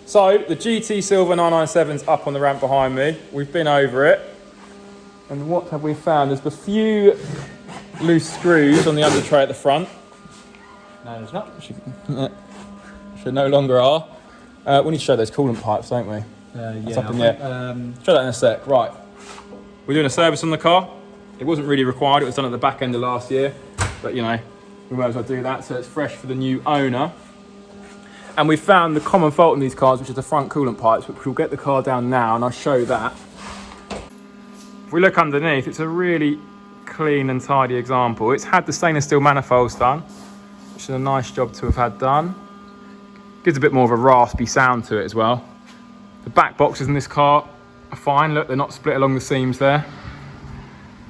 So the GT Silver 997's up on the ramp behind me. We've been over it. And what have we found? There's a few loose screws on the under tray at the front. No, there's not. Should no longer are. We need to show those coolant pipes, don't we? Yeah. Up in there. Show that in a sec. Right. We're doing a service on the car. It wasn't really required. It was done at the back end of last year. But, you know, we might as well do that so it's fresh for the new owner. And we found the common fault in these cars, which is the front coolant pipes, which we'll get the car down now and I'll show that. If we look underneath, it's a really clean and tidy example. It's had the stainless steel manifolds done, which is a nice job to have had done. Gives a bit more of a raspy sound to it as well. The back boxes in this car are fine. Look, they're not split along the seams there.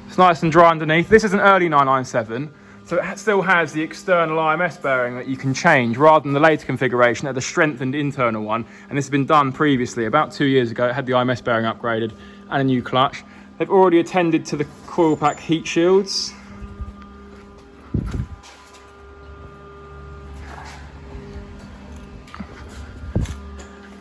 It's nice and dry underneath. This is an early 997. So it still has the external IMS bearing that you can change rather than the later configuration, the strengthened internal one. And this has been done previously, about 2 years ago. It had the IMS bearing upgraded and a new clutch. They've already attended to the coil pack heat shields.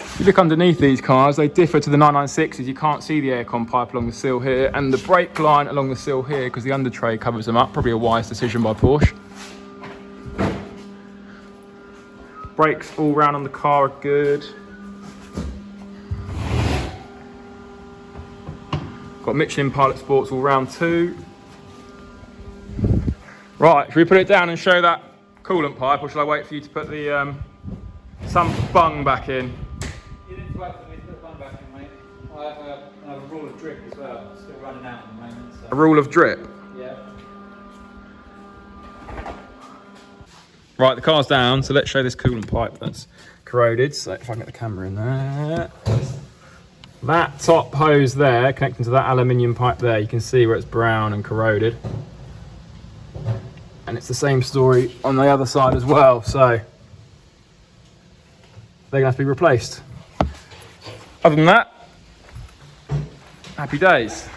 If you look underneath these cars, they differ to the 996s. You can't see the aircon pipe along the sill here and the brake line along the sill here because the under tray covers them up. Probably a wise decision by Porsche. Brakes all round on the car are good. Got Michelin Pilot Sports all round too. Right, should we put it down and show that coolant pipe, or shall I wait for you to put the some bung back in? You didn't wait for me to put the bung back in, mate. I have a rule of drip as well. It's still running out at the moment. So. A rule of drip? Yeah. Right, the car's down, so let's show this coolant pipe that's corroded. So if I can get the camera in there. That top hose there, connecting to that aluminium pipe there, you can see where it's brown and corroded. And it's the same story on the other side as well, so they're gonna have to be replaced. Other than that, happy days.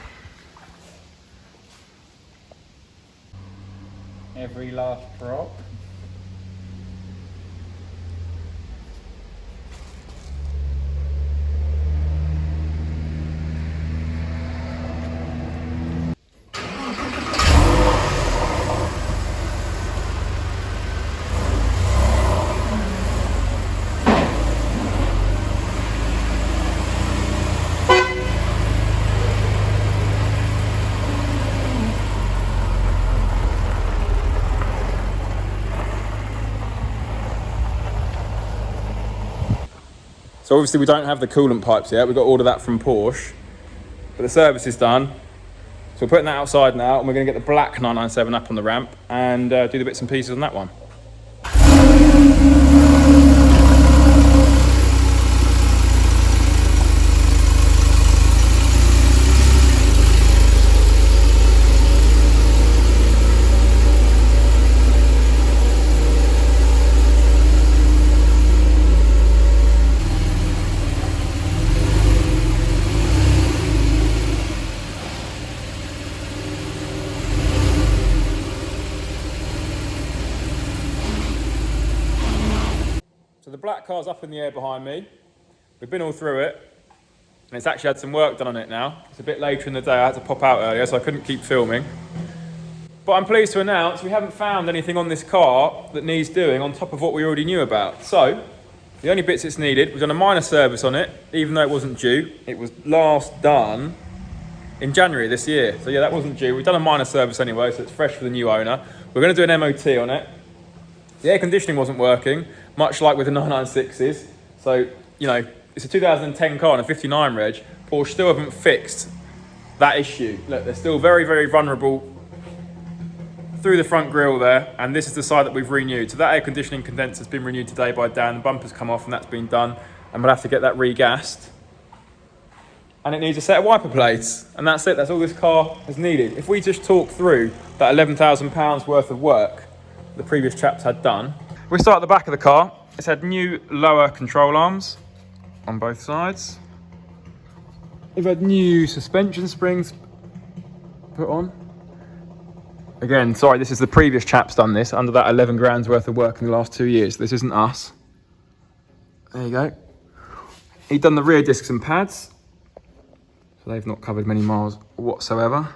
Every last drop. So obviously we don't have the coolant pipes yet. We've got to order that from Porsche. But the service is done. So we're putting that outside now and we're going to get the black 997 up on the ramp and do the bits and pieces on that one. So the black car's up in the air behind me. We've been all through it. And it's actually had some work done on it now. It's a bit later in the day. I had to pop out earlier, so I couldn't keep filming. But I'm pleased to announce we haven't found anything on this car that needs doing on top of what we already knew about. So the only bits it's needed, we've done a minor service on it, even though it wasn't due. It was last done in January this year. So yeah, that wasn't due. We've done a minor service anyway, so it's fresh for the new owner. We're going to do an MOT on it. The air conditioning wasn't working, much like with the 996s. So, you know, it's a 2010 car and a 59 reg. Porsche still haven't fixed that issue. Look, they're still very, very vulnerable through the front grille there. And this is the side that we've renewed. So that air conditioning condenser's been renewed today by Dan. The bumper's come off and that's been done. And we'll have to get that regassed. And it needs a set of wiper plates. And that's it, that's all this car has needed. If we just talk through that £11,000 worth of work the previous chaps had done. We start at the back of the car. It's had new lower control arms on both sides. We've had new suspension springs put on. Again, sorry, this is the previous chaps done this under that 11 grand's worth of work in the last 2 years. This isn't us. There you go. He'd done the rear discs and pads, so they've not covered many miles whatsoever.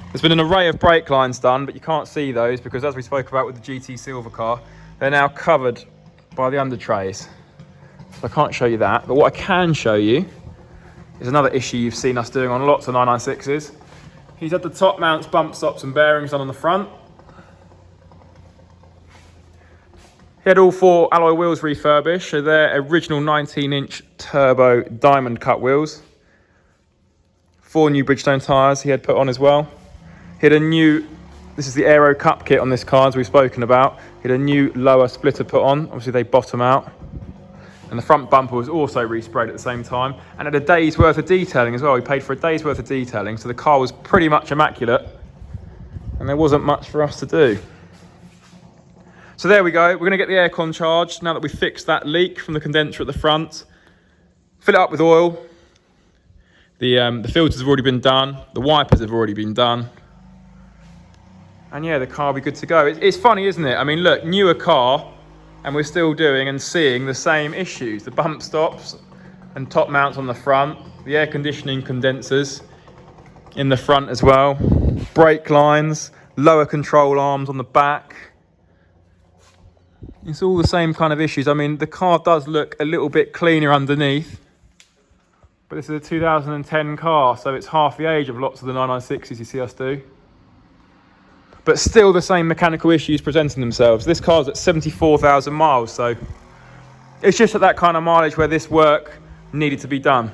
There's been an array of brake lines done, but you can't see those because, as we spoke about with the GT Silver car, they're now covered by the under trays. So I can't show you that, but what I can show you is another issue you've seen us doing on lots of 996s. He's had the top mounts, bump stops and bearings done on the front. He had all 4 alloy wheels refurbished, so they're original 19-inch turbo diamond cut wheels. 4 new Bridgestone tyres he had put on as well. He had a new, this is the Aero Cup kit on this car, as we've spoken about. He had a new lower splitter put on, obviously they bottom out. And the front bumper was also resprayed at the same time, and had a day's worth of detailing as well. He paid for a day's worth of detailing, so the car was pretty much immaculate, and there wasn't much for us to do. So there we go, we're gonna get the aircon charged now that we've fixed that leak from the condenser at the front. Fill it up with oil. The filters have already been done, the wipers have already been done. And yeah, the car will be good to go. It's funny, isn't it? I mean, look, newer car, and we're still doing and seeing the same issues. The bump stops and top mounts on the front, the air conditioning condensers in the front as well, brake lines, lower control arms on the back. It's all the same kind of issues. I mean, the car does look a little bit cleaner underneath, but this is a 2010 car, so it's half the age of lots of the 996s you see us do. But still the same mechanical issues presenting themselves. This car's at 74,000 miles, so it's just at that kind of mileage where this work needed to be done.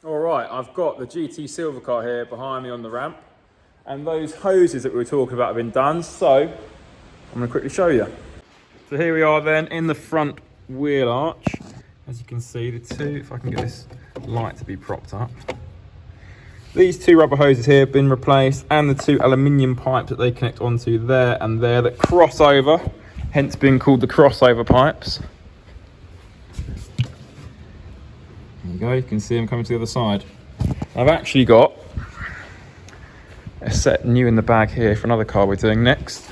All right, I've got the GT Silver car here behind me on the ramp, and those hoses that we were talking about have been done, so I'm going to quickly show you. So here we are then in the front wheel arch. As you can see, the two, if I can get this light to be propped up. These 2 rubber hoses here have been replaced, and the 2 aluminium pipes that they connect onto there and there that cross over, hence being called the crossover pipes. There you go, you can see them coming to the other side. I've actually got a set new in the bag here for another car we're doing next.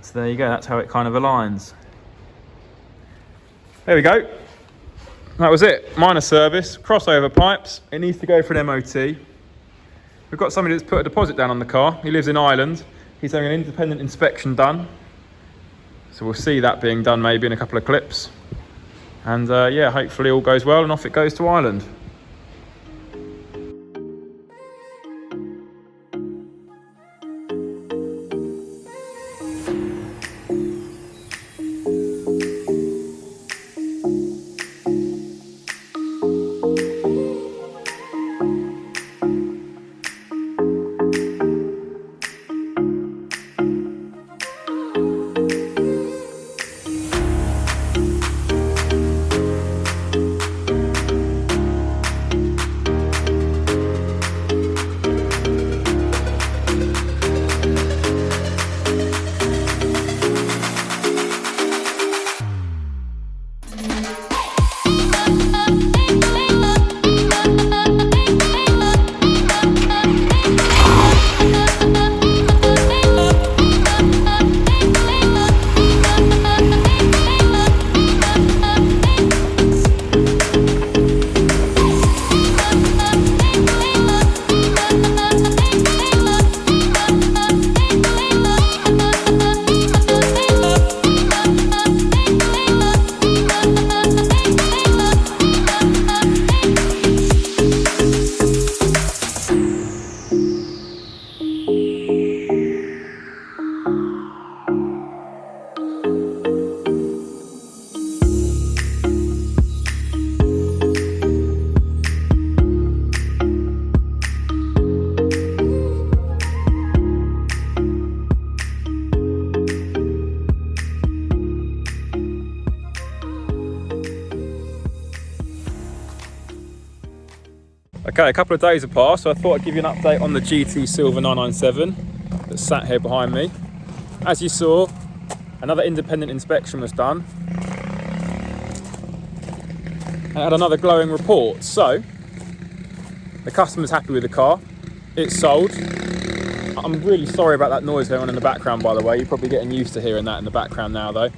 So there you go, that's how it kind of aligns. There we go. That was it, minor service, crossover pipes. It needs to go for an MOT. We've got somebody that's put a deposit down on the car. He lives in Ireland. He's having an independent inspection done. So we'll see that being done maybe in a couple of clips. And yeah, hopefully all goes well and off it goes to Ireland. Okay, a couple of days have passed, so I thought I'd give you an update on the GT Silver 997 that's sat here behind me. As you saw, another independent inspection was done. And it had another glowing report. So, the customer's happy with the car. It's sold. I'm really sorry about that noise going on in the background, by the way. You're probably getting used to hearing that in the background now, though.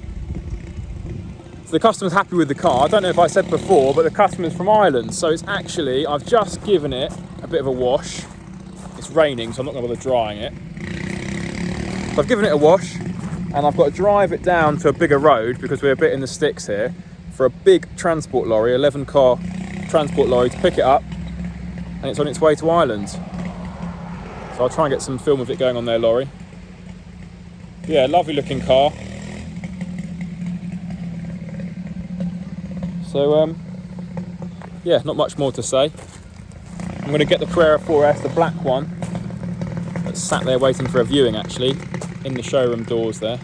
So the customer's happy with the car. I don't know if I said before, but the customer's from Ireland. So it's actually, I've just given it a bit of a wash. It's raining, so I'm not going to bother drying it. So I've given it a wash, and I've got to drive it down to a bigger road because we're a bit in the sticks here for a big transport lorry, 11-car transport lorry, to pick it up, and it's on its way to Ireland. So I'll try and get some film of it going on their lorry. Yeah, lovely looking car. So, yeah, not much more to say. I'm going to get the Carrera 4S, the black one, that's sat there waiting for a viewing actually, in the showroom doors there.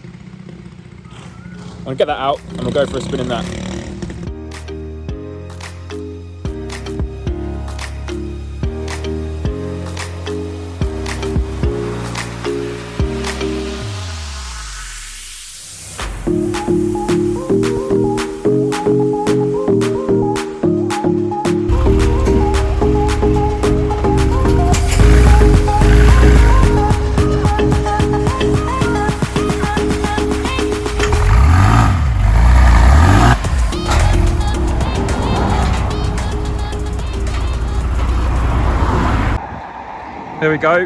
I'm going to get that out and we'll go for a spin in that. There we go,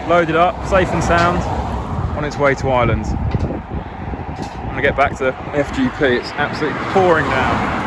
loaded up, safe and sound, on its way to Ireland. I'm going to get back to FGP, it's absolutely pouring down.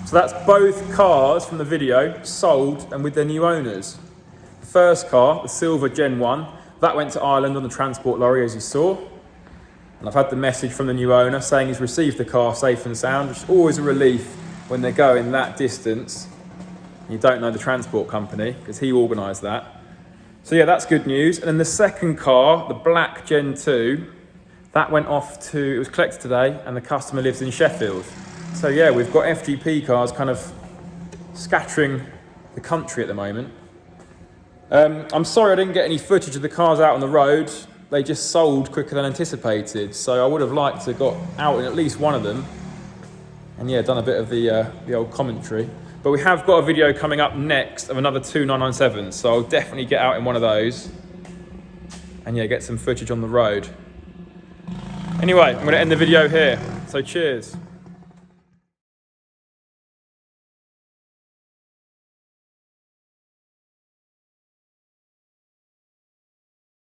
So that's both cars from the video sold and with their new owners. The first car, the silver Gen 1, that went to Ireland on the transport lorry as you saw. And I've had the message from the new owner saying he's received the car safe and sound, which is always a relief when they're going that distance. You don't know the transport company because he organised that. So yeah, that's good news. And then the second car, the black Gen 2, that went off to, it was collected today and the customer lives in Sheffield. So yeah, we've got FGP cars kind of scattering the country at the moment. I'm sorry I didn't get any footage of the cars out on the road. They just sold quicker than anticipated. So I would have liked to have got out in at least one of them. And yeah, done a bit of the old commentary. But we have got a video coming up next of another two 997s. So I'll definitely get out in one of those. And yeah, get some footage on the road. Anyway, I'm going to end the video here. So cheers.